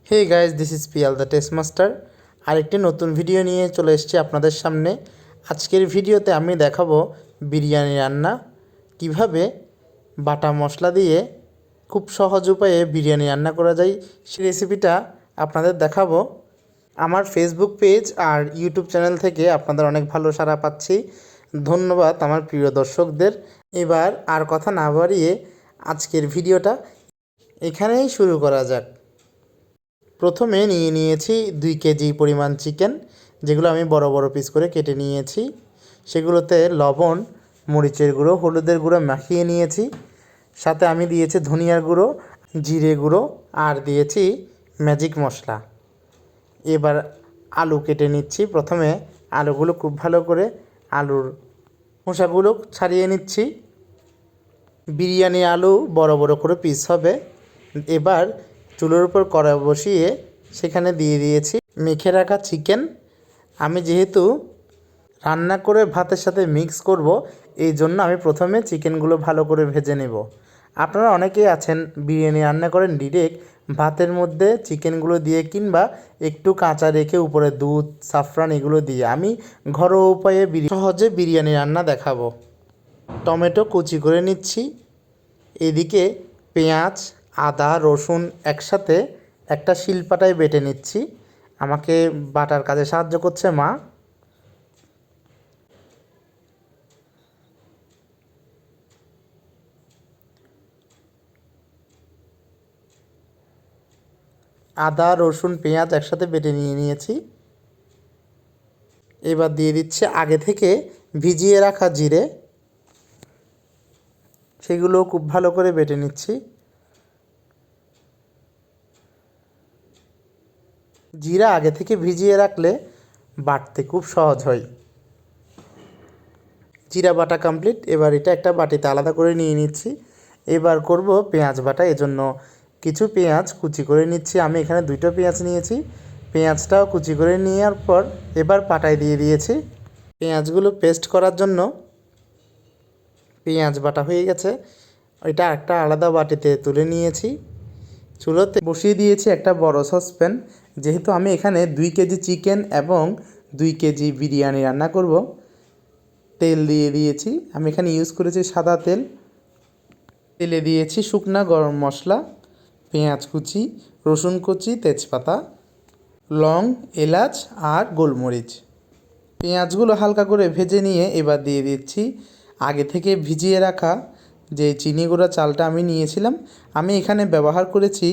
Hey guys, this is Piyal the test master. আরেকটি নতুন video নিয়ে চলে এসেছি আপনাদের সামনে। আজকের ভিডিওতে আমি দেখাবো বিরিয়ানি রান্না কিভাবে বাটা মশলা দিয়ে খুব সহজ উপায়ে বিরিয়ানি রান্না করা যায়। সেই রেসিপিটা আপনাদের দেখাবো। আমার ফেসবুক পেজ আর ইউটিউব চ্যানেল থেকে আপনাদের অনেক ভালো সাড়া পাচ্ছি। ধন্যবাদ আমার প্রিয় দর্শকদের। এবার আর কথা না বাড়িয়ে আজকের ভিডিওটা এখানেই শুরু করা যাক। প্রথমে নিয়েছি 2 কেজি পরিমাণ চিকেন, যেগুলো আমি বড় বড় পিস করে কেটে নিয়েছি। সেগুলোতে লবণ, মরিচের গুঁড়ো, হলুদের গুঁড়ো মাখিয়ে নিয়েছি। সাথে আমি দিয়েছি ধনিয়ার গুঁড়ো, জিরে গুঁড়ো আর দিয়েছি ম্যাজিক মশলা। এবার আলু কেটে নিচ্ছি। প্রথমে আলুগুলো খুব ভালো করে আলুর খোসাগুলো ছাড়িয়ে নিচ্ছি। বিরিয়ানি আলু বড় বড় করে পিস হবে। এবার চুলোর উপর কড়াই বসিয়ে সেখানে দিয়ে দিয়েছি মেখে রাখা চিকেন। আমি যেহেতু রান্না করে ভাতের সাথে মিক্স করব, এই জন্য আমি প্রথমে চিকেনগুলো ভালো করে ভেজে নেব। আপনারা অনেকেই আছেন বিরিয়ানি রান্না করেন ডিরেক্ট ভাতের মধ্যে চিকেনগুলো দিয়ে, কিংবা একটু কাঁচা রেখে উপরে দুধ, সাফরান এগুলো দিয়ে। আমি ঘরোয়া উপায়ে সহজে বিরিয়ানি রান্না দেখাবো। টমেটো কুচি করে নিচ্ছি। এদিকে পেঁয়াজ, আদা, রসুন একসাথে একটা শিলপাটায় বেটে নিচ্ছি। আমাকে বাটার কাজে সাহায্য করছে মা। আদা, রসুন, পেঁয়াজ একসাথে বেটে নিয়েছি। এবার দিয়ে দিচ্ছি আগে থেকে ভিজিয়ে রাখা জিরে, সেগুলো খুব ভালো করে বেটে নিচ্ছি। জিরা আগে থেকে ভিজিয়ে রাখলে বাটতে খুব সহজ হয়। জিরা বাটা কমপ্লিট। এবার এটা একটা বাটিতে আলাদা করে নিয়ে নিচ্ছি। এবার করব পেঁয়াজ বাটা। এজন্য কিছু পেঁয়াজ কুচি করে নিচ্ছি। আমি এখানে 2টো পেঁয়াজ নিয়েছি। পেঁয়াজটাও কুচি করে নেওয়ার পর এবার পাটায় দিয়ে দিয়েছি। পেঁয়াজগুলো পেস্ট করার জন্য পেঁয়াজ বাটা হয়ে গেছে। এটা একটা আলাদা বাটিতে তুলে নিয়েছি। চুলোতে বসিয়ে দিয়েছি একটা বড় সসপ্যান। যেহেতু আমি এখানে 2 কেজি চিকেন এবং 2 কেজি বিরিয়ানি রান্না করব, তেল দিয়ে দিয়েছি। আমি এখানে ইউজ করেছি সাদা তেল। তেলে দিয়েছি শুকনা গরম মশলা, পেঁয়াজ কুচি, রসুন কুচি, তেজপাতা, লং, এলাচ আর গোলমরিচ। পেঁয়াজগুলো হালকা করে ভেজে নিয়ে এবার দিয়ে দিচ্ছি আগে থেকে ভিজিয়ে রাখা যে চিনি গুঁড়া চালটা আমি নিয়েছিলাম। আমি এখানে ব্যবহার করেছি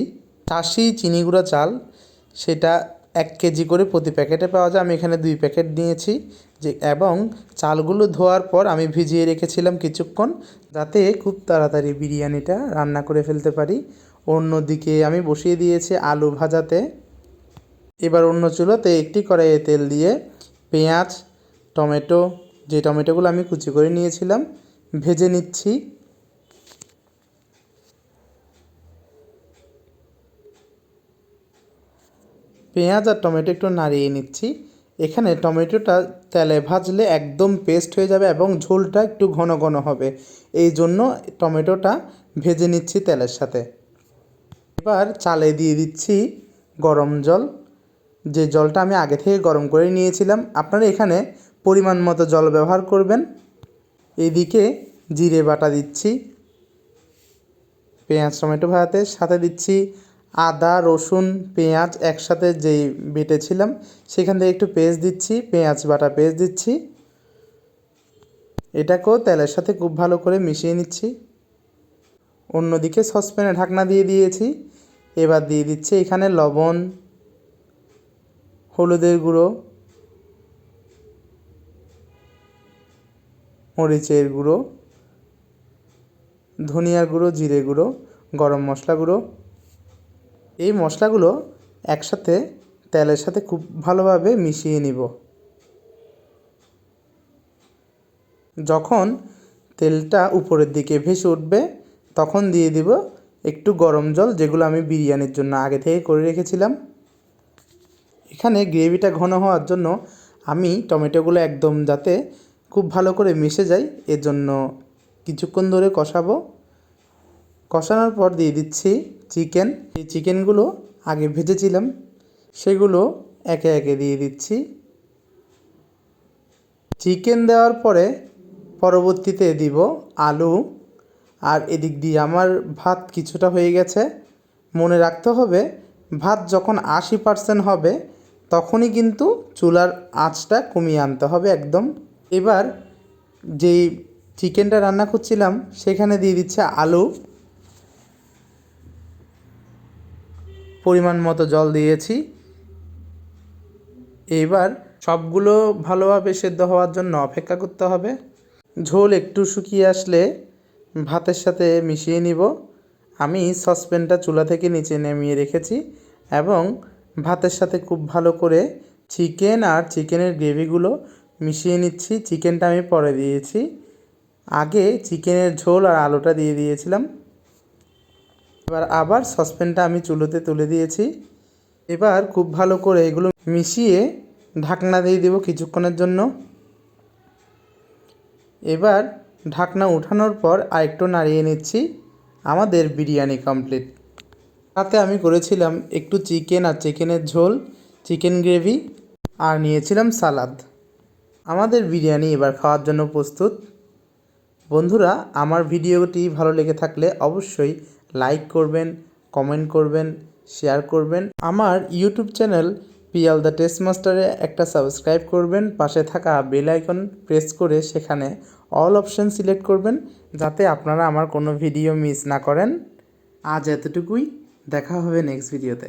80 চিনি গুঁড়া চাল। সেটা 1 কেজি করে প্রতি প্যাকেটে পাওয়া যায়। আমি এখানে 2 প্যাকেট নিয়েছি। এবং চালগুলো ধোয়ার পর আমি ভিজিয়ে রেখেছিলাম কিছুক্ষণ, যাতে খুব তাড়াতাড়ি বিরিয়ানিটা রান্না করে ফেলতে পারি। অন্যদিকে আমি বসিয়ে দিয়েছি আলু ভাজাতে। এবার অন্য চুলোতে একটি কড়াইয়ে তেল দিয়ে পেঁয়াজ, টমেটো, যে টমেটোগুলো আমি কুচি করে নিয়েছিলাম, ভেজে নিচ্ছি। পেঁয়াজ আর টমেটো একটু নাড়িয়ে নিচ্ছি। এখানে টমেটোটা তেলে ভাজলে একদম পেস্ট হয়ে যাবে এবং ঝোলটা একটু ঘন ঘন হবে। এই জন্য টমেটোটা ভেজে নিচ্ছি তেলের সাথে। এবার চালে দিয়ে দিচ্ছি গরম জল, যে জলটা আমি আগে থেকে গরম করে নিয়েছিলাম। আপনারা এখানে পরিমাণ মতো জল ব্যবহার করবেন। এদিকে জিরে বাটা দিচ্ছি পেঁয়াজ টমেটো ভাজাতে। সাথে দিচ্ছি আদা, রসুন, পেঁয়াজ একসাথে যেই বেটেছিলাম সেখান থেকে একটু পেস্ট দিচ্ছি, পেঁয়াজ বাটা পেস্ট দিচ্ছি। এটাকেও তেলের সাথে খুব ভালো করে মিশিয়ে নিচ্ছি। অন্যদিকে সসপ্যানে ঢাকনা দিয়ে দিয়েছি। এবার দিয়ে দিচ্ছি এখানে লবণ, হলুদের গুঁড়ো, মরিচের গুঁড়ো, ধনিয়ার গুঁড়ো, জিরে গুঁড়ো, গরম মশলা গুঁড়ো। এই মশলাগুলো একসাথে তেলের সাথে খুব ভালোভাবে মিশিয়ে নিব। যখন তেলটা উপরের দিকে ভেসে উঠবে তখন দিয়ে দিব একটু গরম জল, যেগুলো আমি বিরিয়ানির জন্য আগে থেকে করে রেখেছিলাম। এখানে গ্রেভিটা ঘন হওয়ার জন্য আমি টমেটোগুলো একদম যাতে খুব ভালো করে মিশে যায় এর জন্য কিছুক্ষণ ধরে কষাবো। কষানোর পর দিয়ে দিচ্ছি চিকেন। এই চিকেনগুলো আগে ভেজেছিলাম সেগুলো একে একে দিয়ে দিচ্ছি। চিকেন দেওয়ার পরে পরবর্তীতে দিব আলু। আর এদিক দিয়ে আমার ভাত কিছুটা হয়ে গেছে। মনে রাখতে হবে ভাত যখন 80% হবে তখনই কিন্তু চুলার আঁচটা কমিয়ে আনতে হবে একদম। এবার যেই চিকেনটা রান্না করছিলাম সেখানে দিয়ে দিচ্ছে আলু, পরিমাণ মতো জল দিয়েছি। এবার সবগুলো ভালোভাবে সেদ্ধ হওয়ার জন্য অপেক্ষা করতে হবে। ঝোল একটু শুকিয়ে আসলে ভাতের সাথে মিশিয়ে নিব। আমি সসপ্যানটা চুলা থেকে নিচে নামিয়ে রেখেছি এবং ভাতের সাথে খুব ভালো করে চিকেন আর চিকেনের গ্রেভিগুলো মিশিয়ে নিচ্ছি। চিকেনটা আমি পরে দিয়েছি, আগে চিকেনের ঝোল আর আলুটা দিয়ে দিয়েছিলাম। এবার আবার সসপ্যানটা আমি চুলোতে তুলে দিয়েছি। এবার খুব ভালো করে এগুলো মিশিয়ে ঢাকনা দিয়ে দেব কিছুক্ষণের জন্য। এবার ঢাকনা উঠানোর পর আরেকটু নাড়িয়ে নিচ্ছি। আমাদের বিরিয়ানি কমপ্লিট। তাতে আমি করেছিলাম একটু চিকেন আর চিকেনের ঝোল, চিকেন গ্রেভি আর নিয়েছিলাম সালাদ। আমাদের বিরিয়ানি এবার খাওয়ার জন্য প্রস্তুত। বন্ধুরা, আমার ভিডিওটি ভালো লেগে থাকলে অবশ্যই লাইক করবেন, কমেন্ট করবেন, শেয়ার করবেন। আমার YouTube channel Piyal the test মাস্টারে একটা সাবস্ক্রাইব করবেন। পাশে থাকা বেল আইকন প্রেস করে সেখানে অল অপশন সিলেক্ট করবেন, যাতে আপনারা আমার কোনো ভিডিও মিস না করেন। আজ এতটুকুই, দেখা হবে নেক্সট ভিডিওতে।